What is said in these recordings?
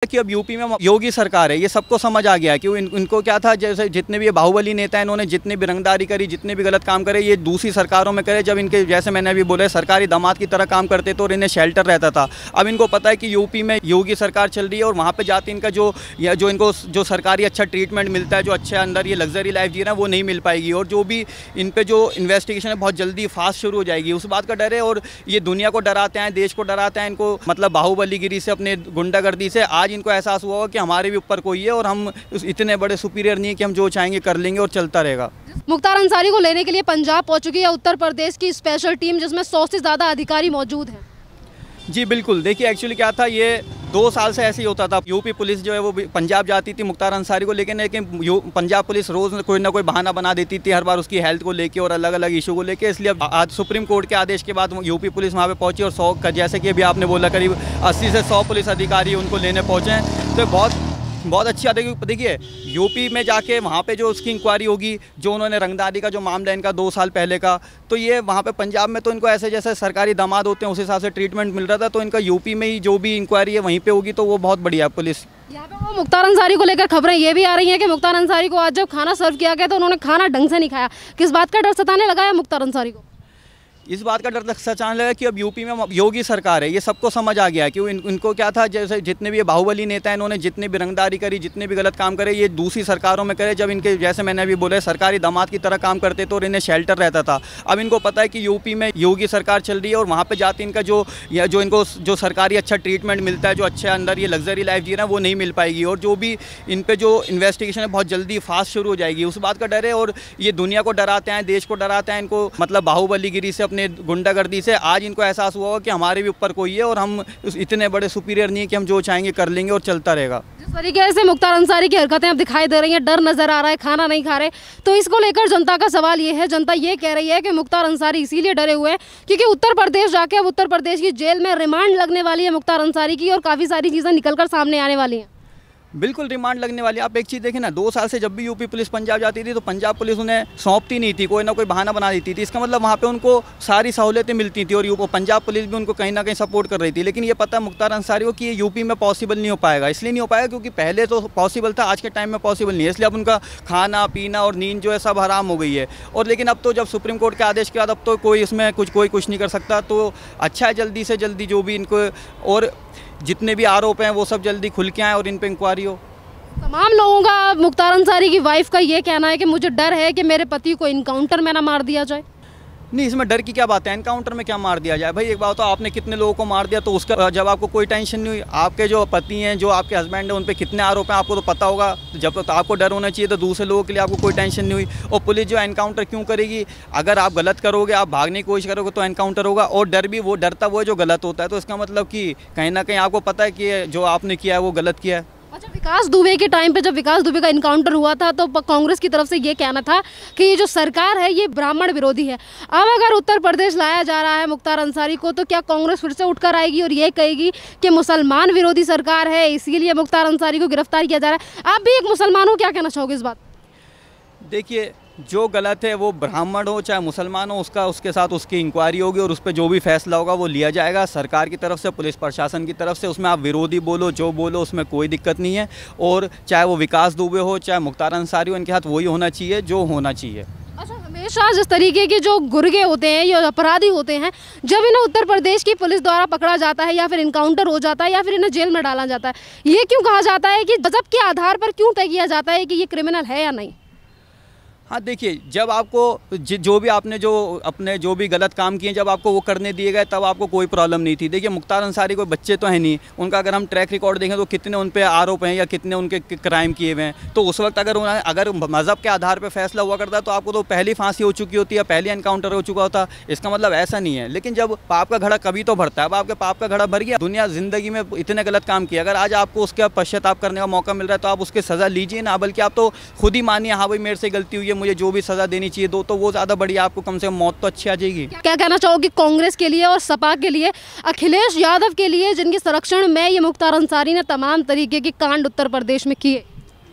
कि अब यूपी में योगी सरकार है, ये सबको समझ आ गया कि इनको क्या था, जैसे जितने भी ये बाहुबली नेता हैं, इन्होंने जितनी भी रंगदारी करी, जितने भी गलत काम करे, ये दूसरी सरकारों में करे। जब इनके, जैसे मैंने अभी बोला, सरकारी दामाद की तरह काम करते तो और इन्हें शेल्टर रहता था। अब इनको पता है कि यूपी में योगी सरकार चल रही है और वहाँ पर जाते इनका जो इनको जो सरकारी अच्छा ट्रीटमेंट मिलता है, जो अच्छे अंदर ये लग्जरी लाइफ जी रहे हैं, वो नहीं मिल पाएगी। और जो भी इन पर जो इन्वेस्टिगेशन है बहुत जल्दी फास्ट शुरू हो जाएगी, उस बात का डर है। और ये दुनिया को डराते हैं, देश को डराते हैं, इनको मतलब बाहुबलीगिरी से, अपने गुंडागर्दी से आज इनको एहसास हुआ कि हमारे भी ऊपर कोई है और हम इतने बड़े सुपीरियर नहीं है कि हम जो चाहेंगे कर लेंगे और चलता रहेगा। मुख्तार अंसारी को लेने के लिए पंजाब पहुंच चुकी है उत्तर प्रदेश की स्पेशल टीम, जिसमें 100 से ज़्यादा अधिकारी मौजूद हैं। जी बिल्कुल, देखिए एक्चुअली क्या था, ये 2 साल से ऐसे ही होता था। यूपी पुलिस जो है वो पंजाब जाती थी मुख्तार अंसारी को लेकिन पंजाब पुलिस रोज़ कोई ना कोई बहाना बना देती थी, हर बार उसकी हेल्थ को लेके और अलग अलग इशू को लेके। इसलिए आज सुप्रीम कोर्ट के आदेश के बाद यूपी पुलिस वहाँ पे पहुंची और 100 का, जैसे कि अभी आपने बोला, करीब 80 से 100 पुलिस अधिकारी उनको लेने पहुँचे हैं। तो बहुत अच्छी बात है। देखिए यूपी में जाके वहाँ पे जो उसकी इंक्वायरी होगी, जो उन्होंने रंगदारी का जो मामला इनका 2 साल पहले का, तो ये वहाँ पे पंजाब में तो इनको ऐसे जैसे सरकारी दामाद होते हैं उस हिसाब से ट्रीटमेंट मिल रहा था। तो इनका यूपी में ही जो भी इंक्वायरी है वहीं पे होगी, तो वो बहुत बढ़िया पुलिस। यहाँ पे वो मुख्तार अंसारी को लेकर खबरें ये भी आ रही हैं कि मुख्तार अंसारी को आज जब खाना सर्व किया गया तो उन्होंने खाना ढंग से नहीं खाया। किस बात का डर सताने लगा है मुख्तार अंसारी को? इस बात का डर सचाने लगा कि अब यूपी में योगी सरकार है, ये सबको समझ आ गया कि इनको क्या था, जैसे जितने भी ये बाहुबली नेता हैं, इन्होंने जितनी भी रंगदारी करी, जितने भी गलत काम करे, ये दूसरी सरकारों में करे। जब इनके, जैसे मैंने अभी बोला, सरकारी दामाद की तरह काम करते तो और इन्हें शेल्टर रहता था। अब इनको पता है कि यूपी में योगी सरकार चल रही है और वहाँ पर जाते इनका जो इनको जो सरकारी अच्छा ट्रीटमेंट मिलता है, जो अच्छे अंदर ये लग्जरी लाइफ जी रहे हैं, वो नहीं मिल पाएगी। और जो भी इन पर जो इन्वेस्टिगेशन है बहुत जल्दी फास्ट शुरू हो जाएगी, उस बात का डर है। और ये दुनिया को डराते हैं, देश को डराते हैं, इनको मतलब बाहुबलीगिरी से, अपने गुंडागर्दी से आज इनको एहसास हुआ कि हमारे भी ऊपर कोई है और हम इतने बड़े सुपीरियर नहीं है कि हम जो चाहेंगे कर लेंगे और चलता रहेगा। जिस तरीके से मुख्तार अंसारी की हरकतें अब दिखाई दे रही हैं, डर नजर आ रहा है, खाना नहीं खा रहे, तो इसको लेकर जनता का सवाल ये है, जनता ये कह रही है कि मुख्तार अंसारी इसीलिए डरे हुए हैं क्योंकि उत्तर प्रदेश जाके अब उत्तर प्रदेश की जेल में रिमांड लगने वाली है मुख्तार अंसारी की और काफ़ी सारी चीज़ें निकलकर सामने आने वाली हैं। बिल्कुल रिमांड लगने वाली। आप एक चीज़ देखें ना, 2 साल से जब भी यूपी पुलिस पंजाब जाती थी तो पंजाब पुलिस उन्हें सौंपती नहीं थी, कोई ना कोई बहाना बना देती थी। इसका मतलब वहाँ पे उनको सारी सहूलियतें मिलती थी और पंजाब पुलिस भी उनको कहीं ना कहीं सपोर्ट कर रही थी। लेकिन ये पता है मुख्तार अंसारी को कि ये यूपी में पॉसिबल नहीं हो पाएगा। इसलिए नहीं हो पाएगा क्योंकि पहले तो पॉसिबल था, आज के टाइम में पॉसिबल नहीं है। इसलिए अब उनका खाना पीना और नींद जो है सब हराम हो गई है। और लेकिन अब तो जब सुप्रीम कोर्ट के आदेश के बाद अब तो कोई इसमें कुछ नहीं कर सकता। तो अच्छा है, जल्दी से जल्दी जो भी इनको और जितने भी आरोप हैं वो सब जल्दी खुल के आएँ और इन पर इंक्वायरी हो। तमाम लोगों का, मुख्तार अंसारी की वाइफ का ये कहना है कि मुझे डर है कि मेरे पति को इनकाउंटर में ना मार दिया जाए। नहीं, इसमें डर की क्या बात है, एनकाउंटर में क्या मार दिया जाए। भाई एक बात तो, आपने कितने लोगों को मार दिया तो उसका जब आपको कोई टेंशन नहीं हुई। आपके जो पति हैं, जो आपके हस्बैंड हैं, उन पे कितने आरोप हैं आपको तो पता होगा। जब तो आपको डर होना चाहिए तो दूसरे लोगों के लिए आपको कोई टेंशन नहीं हुई। और पुलिस जो एनकाउंटर क्यों करेगी? अगर आप गलत करोगे, आप भागने की कोशिश करोगे तो एनकाउंटर होगा। और डर भी वो डरता वो है जो गलत होता है। तो इसका मतलब कि कहीं ना कहीं आपको पता है कि जो आपने किया है वो गलत किया है। अच्छा, विकास दुबे के टाइम पे जब विकास दुबे का इनकाउंटर हुआ था तो कांग्रेस की तरफ से ये कहना था कि ये जो सरकार है ये ब्राह्मण विरोधी है। अब अगर उत्तर प्रदेश लाया जा रहा है मुख्तार अंसारी को, तो क्या कांग्रेस फिर से उठकर आएगी और ये कहेगी कि मुसलमान विरोधी सरकार है, इसीलिए मुख्तार अंसारी को गिरफ्तार किया जा रहा है? आप भी एक मुसलमान हो, क्या कहना चाहोगे इस बात? देखिए, जो गलत है वो ब्राह्मण हो चाहे मुसलमान हो, उसके साथ उसकी इंक्वायरी होगी और उस पर जो भी फैसला होगा वो लिया जाएगा सरकार की तरफ से, पुलिस प्रशासन की तरफ से। उसमें आप विरोधी बोलो, जो बोलो, उसमें कोई दिक्कत नहीं है। और चाहे वो विकास दुबे हो चाहे मुख्तार अंसारी हो, इनके हाथ वही होना चाहिए जो होना चाहिए। अच्छा, हमेशा जिस तरीके के जो गुर्गे होते हैं, ये अपराधी होते हैं, जब इन्हें उत्तर प्रदेश की पुलिस द्वारा पकड़ा जाता है या फिर इनकाउंटर हो जाता है या फिर इन्हें जेल में डाला जाता है, ये क्यों कहा जाता है कि मजहब के आधार पर क्यों तय किया जाता है कि ये क्रिमिनल है या नहीं? हाँ देखिए, जब आपको जो भी आपने अपने जो भी गलत काम किए, जब आपको वो करने दिए गए तब आपको कोई प्रॉब्लम नहीं थी। देखिए मुख्तार अंसारी कोई बच्चे तो हैं नहीं, उनका अगर हम ट्रैक रिकॉर्ड देखें तो कितने उन पे आरोप हैं या कितने उनके क्राइम किए हुए हैं। तो उस वक्त अगर मज़हब के आधार पर फैसला हुआ करता तो आपको तो पहली फांसी हो चुकी होती है, पहले एनकाउंटर हो चुका होता। इसका मतलब ऐसा नहीं है। लेकिन जब पाप का घड़ा कभी तो भरता है। अब आपके पाप का घड़ा भर गया, दुनिया ज़िंदगी में इतने गलत काम किया, अगर आज आपको उसका पश्चाताप करने का मौका मिल रहा है तो आप उसकी सज़ा लीजिए ना, बल्कि आप तो खुद ही मानिए, हाँ भाई मेरे से गलती हुई है, मुझे जो भी सज़ा चाहिए दो, तो वो ज्यादा बढ़िया, आपको कम से कम मौत तो अच्छी आ जाएगी। क्या कहना चाहोगे कांग्रेस के लिए और सपा के लिए, अखिलेश यादव के लिए, जिनके संरक्षण में ये मुख्तार अंसारी ने तमाम तरीके के कांड उत्तर प्रदेश में किए?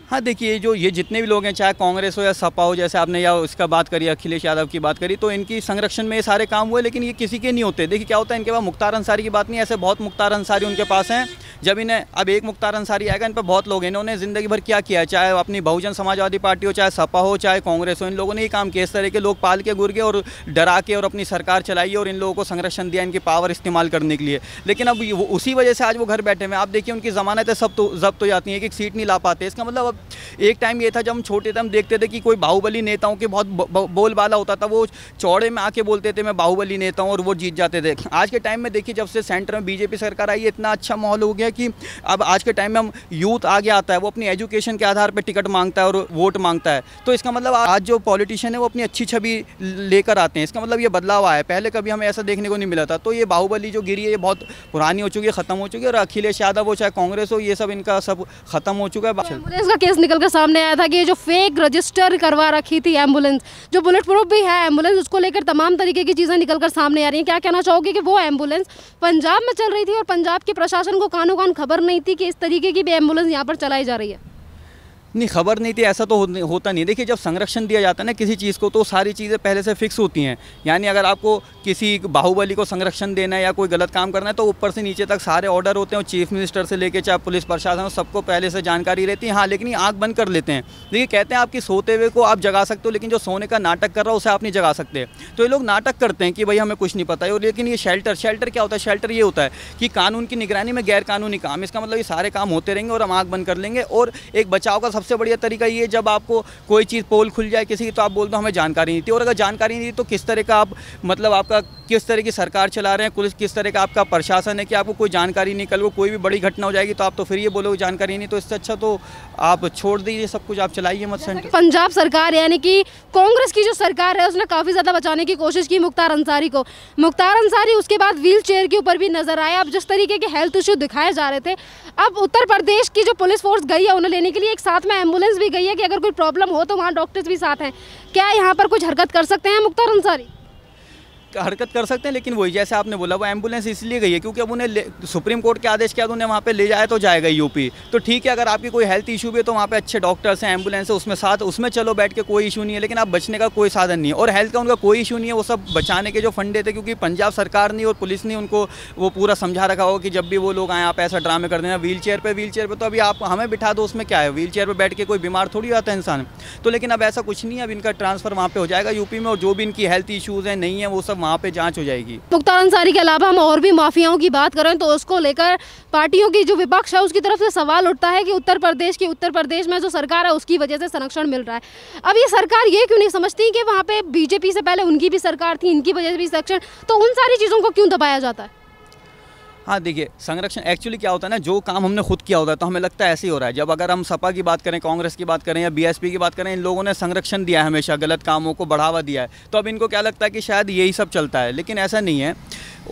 हाँ देखिए, जो ये जितने भी लोग हैं, चाहे कांग्रेस हो या सपा हो, जैसे आपने या इसका बात करी, अखिलेश यादव की बात करी, तो इनकी संरक्षण में ये सारे काम हुए, लेकिन ये किसी के नहीं होते। देखिए क्या होता है, इनके पास मुख्तार अंसारी की बात नहीं, ऐसे बहुत मुख्तार अंसारी उनके पास हैं। जब इन्हें अब एक मुख्तार अंसारी आएगा, इन पर बहुत लोग हैं, इन्होंने ज़िंदगी भर क्या किया है, चाहे अपनी बहुजन समाजवादी पार्टी हो, चाहे सपा हो, चाहे कांग्रेस हो, इन लोगों ने ये काम किया। इस तरह के लोग पाल के गुर गए और डरा के और अपनी सरकार चलाई और इन लोगों को संरक्षण दिया इनकी पावर इस्तेमाल करने के लिए। लेकिन अब उसी वजह से आज वो घर बैठे हुए हैं। आप देखिए उनकी ज़मानतें सब तो जब्त हो जाती हैं, एक सीट नहीं ला पाते। इसका मतलब अब एक टाइम ये था जब हम छोटे थे, हम देखते थे कि कोई बाहुबली नेताओं के बहुत बोलबाला होता था, वो चौड़े में आके बोलते थे मैं बाहुबली नेता हूँ और वो जीत जाते थे। आज के टाइम में देखिए जब से सेंटर में बीजेपी सरकार आई है, इतना अच्छा माहौल हो गया कि अब आज के टाइम में हम यूथ आगे आता है, वो अपनी एजुकेशन के आधार पर टिकट मांगता है और वोट मांगता है। तो इसका मतलब आज जो पॉलिटिशियन है वो अपनी अच्छी छवि लेकर आते हैं। इसका मतलब ये बदलाव आया है, पहले कभी हमें ऐसा देखने को नहीं मिला था। तो ये बाहुबली जो गिरी है ये बहुत पुरानी हो चुकी है, ख़त्म हो चुकी है। और अखिलेश यादव हो चाहे कांग्रेस हो, ये सब इनका सब खत्म हो चुका है। एम्बुलेंस का केस निकल कर सामने आया था कि ये जो फेक रजिस्टर करवा रखी थी एम्बुलेंस, जो बुलेट प्रूफ भी है एम्बुलेंस, उसको लेकर तमाम तरीके की चीज़ें निकल कर सामने आ रही हैं। क्या कहना चाहोगे कि वो एम्बुलेंस पंजाब में चल रही थी और पंजाब के प्रशासन को कानो कान खबर नहीं थी कि इस तरीके की भी एम्बुलेंस यहाँ पर चलाई जा रही है? नहीं, खबर नहीं थी ऐसा तो होता नहीं। देखिए जब संरक्षण दिया जाता है ना किसी चीज़ को, तो सारी चीज़ें पहले से फिक्स होती हैं। यानी अगर आपको किसी बाहुबली को संरक्षण देना है या कोई गलत काम करना है, तो ऊपर से नीचे तक सारे ऑर्डर होते हैं और चीफ मिनिस्टर से लेके चाहे पुलिस प्रशासन हो, सबको पहले से जानकारी रहती है। हाँ, लेकिन ये आँख बंद कर लेते हैं। देखिए कहते हैं आपकी सोते हुए को आप जगा सकते हो, लेकिन जो सोने का नाटक कर रहा है उसे आप नहीं जगा सकते। तो ये लोग नाटक करते हैं कि भाई हमें कुछ नहीं पता है। और लेकिन ये शेल्टर क्या होता है? शेल्टर ये होता है कि कानून की निगरानी में गैर कानूनी काम। इसका मतलब ये सारे काम होते रहेंगे और हम आँख बंद कर लेंगे। और एक बचाव का सबसे बढ़िया तरीका ये, जब आपको कोई चीज़ पोल खुल जाए किसी की, तो आप बोल दो हमें जानकारी नहीं थी। और अगर जानकारी नहीं थी तो किस तरह का आप मतलब आपका किस तरह की सरकार चला रहे हैं, किस तरह का आपका प्रशासन है कि आपको कोई जानकारी नहीं, कल को कोई भी बड़ी घटना हो जाएगी तो आप तो फिर ये बोलोगे जानकारी नहीं। तो इससे अच्छा तो आप छोड़ दीजिए सब कुछ, आप चलाइए मत सेंटर। पंजाब सरकार यानी कि कांग्रेस की जो सरकार है उसने काफ़ी ज़्यादा बचाने की कोशिश की मुख्तार अंसारी को। मुख्तार अंसारी उसके बाद व्हील चेयर के ऊपर भी नजर आए। अब जिस तरीके के हेल्थ इशू दिखाए जा रहे थे, अब उत्तर प्रदेश की जो पुलिस फोर्स गई है उन्हें लेने के लिए, एक साथ में एम्बुलेंस भी गई है कि अगर कोई प्रॉब्लम हो तो वहाँ डॉक्टर्स भी साथ हैं। क्या यहाँ पर कुछ हरकत कर सकते हैं मुख्तार अंसारी? हरकत कर सकते हैं, लेकिन वही जैसे आपने बोला वो एम्बुलेंस इसलिए गई है क्योंकि अब उन्हें सुप्रीम कोर्ट के आदेश के बाद उन्हें वहाँ पे ले जाए तो जाएगा यूपी। तो ठीक है, अगर आपकी कोई हेल्थ इशू भी है तो वहाँ पे अच्छे डॉक्टर्स हैं, एम्बुलेंस है, उसमें साथ उसमें चलो बैठ के, कोई इशू नहीं है। लेकिन आप बचने का कोई साधन नहीं है और हेल्थ का उनका कोई इशू नहीं है। वो सब बचाने के जो फंडे थे, क्योंकि पंजाब सरकार ने और पुलिस ने उनको वो पूरा समझा रखा होगा कि जब भी वो लोग आए आप ऐसा ड्रामे कर देना। व्हील चेयर पर तो अभी आप हमें बिठा दो, उसमें क्या है? व्हील चेयर पर बैठ के कोई बीमार थोड़ी आता है इंसान। तो लेकिन अब ऐसा कुछ नहीं है, अब इनका ट्रांसफर वहाँ पे हो जाएगा यूपी में और जो भी इनकी हेल्थ इशूज़ हैं नहीं है वो सब वहाँ पे जाँच हो जाएगी। मुख्तार अंसारी के अलावा हम और भी माफियाओं की बात करें तो उसको लेकर पार्टियों की जो विपक्ष है उसकी तरफ से सवाल उठता है कि उत्तर प्रदेश में जो सरकार है उसकी वजह से संरक्षण मिल रहा है। अब ये सरकार ये क्यों नहीं समझती कि वहाँ पे बीजेपी से पहले उनकी भी सरकार थी, इनकी वजह से भी संरक्षण, तो उन सारी चीज़ों को क्यों दबाया जाता है? हाँ देखिए, संरक्षण एक्चुअली क्या होता है ना, जो काम हमने खुद किया होता है तो हमें लगता है ऐसे ही हो रहा है। जब अगर हम सपा की बात करें, कांग्रेस की बात करें या बीएसपी की बात करें, इन लोगों ने संरक्षण दिया है, हमेशा गलत कामों को बढ़ावा दिया है। तो अब इनको क्या लगता है कि शायद यही सब चलता है, लेकिन ऐसा नहीं है।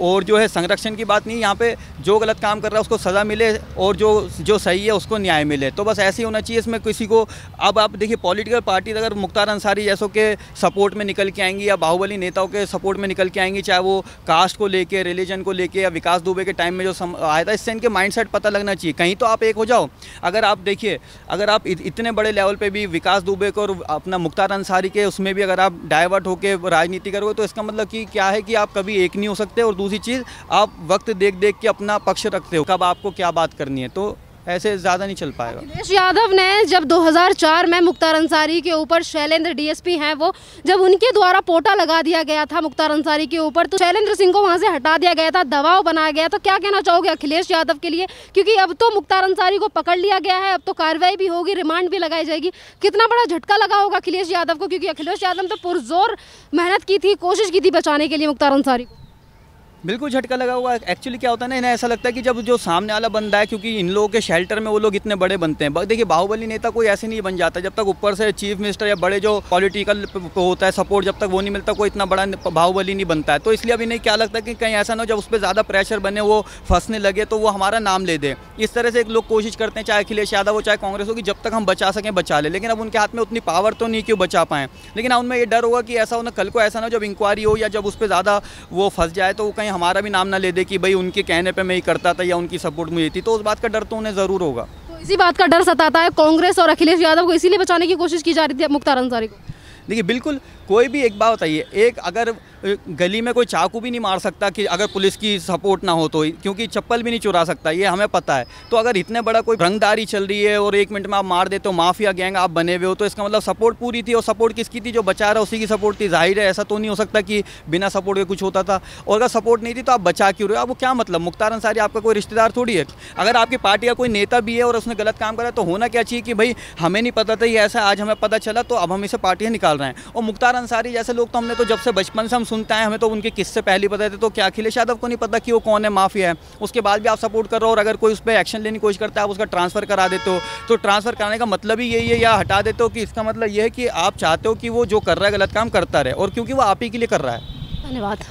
और जो है संरक्षण की बात नहीं, यहाँ पे जो गलत काम कर रहा है उसको सज़ा मिले और जो सही है उसको न्याय मिले। तो बस ऐसे ही होना चाहिए। इसमें किसी को, अब आप देखिए पॉलिटिकल पार्टी अगर मुख्तार अंसारी जैसों के सपोर्ट में निकल के आएंगी या बाहुबली नेताओं के सपोर्ट में निकल के आएंगी, चाहे वो कास्ट को लेके, रिलीजन को लेके या विकास दुबे के टाइम में जो आया था, इससे इनके माइंडसेट पता लगना चाहिए। कहीं तो आप एक हो जाओ। अगर आप देखिए, अगर आप इतने बड़े लेवल पे भी विकास दुबे को और अपना मुख्तार अंसारी के उसमें भी अगर आप डाइवर्ट होकर राजनीति करोगे तो इसका मतलब कि क्या है कि आप कभी एक नहीं हो सकते। और दूसरी चीज़, आप वक्त देख के अपना पक्ष रखते हो, कब आपको क्या बात करनी है, तो ऐसे ज़्यादा नहीं चल पाएगा। अखिलेश यादव ने जब 2004 में मुख्तार अंसारी के ऊपर, शैलेंद्र डीएसपी हैं वो, जब उनके द्वारा पोटा लगा दिया गया था मुख्तार अंसारी के ऊपर, तो शैलेंद्र सिंह को वहां से हटा दिया गया था, दबाव बनाया गया। तो क्या कहना चाहोगे अखिलेश यादव के लिए? क्योंकि अब तो मुख्तार अंसारी को पकड़ लिया गया है, अब तो कार्रवाई भी होगी, रिमांड भी लगाई जाएगी। कितना बड़ा झटका लगा होगा अखिलेश यादव को, क्योंकि अखिलेश यादव ने तो पुरजोर मेहनत की थी, कोशिश की थी बचाने के लिए मुख्तार अंसारी को। बिल्कुल झटका लगा हुआ है। एक्चुअली क्या होता है ना, इन्हें ऐसा लगता है कि जब जो सामने वाला बंदा है, क्योंकि इन लोगों के शेल्टर में वो लोग इतने बड़े बनते हैं। देखिए बाहुबली नेता कोई ऐसे नहीं बन जाता, जब तक ऊपर से चीफ मिनिस्टर या बड़े जो पॉलिटिकल होता है सपोर्ट, जब तक वो नहीं मिलता कोई इतना बड़ा बाहुबली नहीं बनता है। तो इसलिए अब इन्हें क्या लगता है कि कहीं ऐसा ना हो जब उस पर ज़्यादा प्रेशर बने, वो फंसने लगे तो वो हमारा नाम ले दे। इस तरह से एक लोग कोशिश करते हैं, चाहे अखिलेश यादव हो चाहे कांग्रेस हो, कि जब तक हम बचा सकें बचा ले। लेकिन अब उनके हाथ में उतनी पावर तो नहीं कि वो बचा पाएँ। लेकिन उनमें ये डर होगा कि ऐसा होना, कल को ऐसा ना हो जब इंक्वायरी हो या जब उस पर ज़्यादा वो फंस जाए तो कहीं हमारा भी नाम ना ले दे कि भाई उनके कहने पे मैं ही करता था या उनकी सपोर्ट मुझे थी। तो उस बात का डर तो उन्हें ज़रूर होगा। तो इसी बात का डर सताता है कांग्रेस और अखिलेश यादव को, इसीलिए बचाने की कोशिश की जा रही थी मुख्तार अंसारी को। देखिए बिल्कुल, कोई भी एक बात बताइए, एक अगर गली में कोई चाकू भी नहीं मार सकता कि अगर पुलिस की सपोर्ट ना हो तो, क्योंकि चप्पल भी नहीं चुरा सकता, ये हमें पता है। तो अगर इतने बड़ा कोई रंगदारी चल रही है और 1 मिनट में आप मार देते हो, माफिया गैंग आप बने हुए हो, तो इसका मतलब सपोर्ट पूरी थी। और सपोर्ट किसकी थी? जो बचा रहा उसी की सपोर्ट थी। जाहिर है ऐसा तो नहीं हो सकता कि बिना सपोर्ट के कुछ होता था। और अगर सपोर्ट नहीं थी तो आप बचा क्यों रहे हो? आपको क्या मतलब? मुख्तार अंसारी आपका कोई रिश्तेदार थोड़ी है। अगर आपकी पार्टी का कोई नेता भी है और उसने गलत काम करा तो होना क्या चाहिए कि भाई हमें नहीं पता था ये ऐसा, आज हमें पता चला तो अब हम इसे पार्टियां निकाल रहे हैं। और मुख्तार अंसारी जैसे लोग तो हमने तो जब से बचपन से हम सुनते हैं, हमें तो उनके किस्से पहले पता थे। तो क्या अखिलेश यादव को नहीं पता कि वो कौन है, माफिया है? उसके बाद भी आप सपोर्ट कर रहे हो, और अगर कोई उस पर एक्शन लेने की कोशिश करता है आप उसका ट्रांसफर करा देते हो। तो ट्रांसफर कराने का मतलब ही यही है, या हटा देते हो कि इसका मतलब ये है कि आप चाहते हो कि वो जो कर रहा है गलत काम करता रहे, और क्योंकि वो आप ही के लिए कर रहा है। धन्यवाद।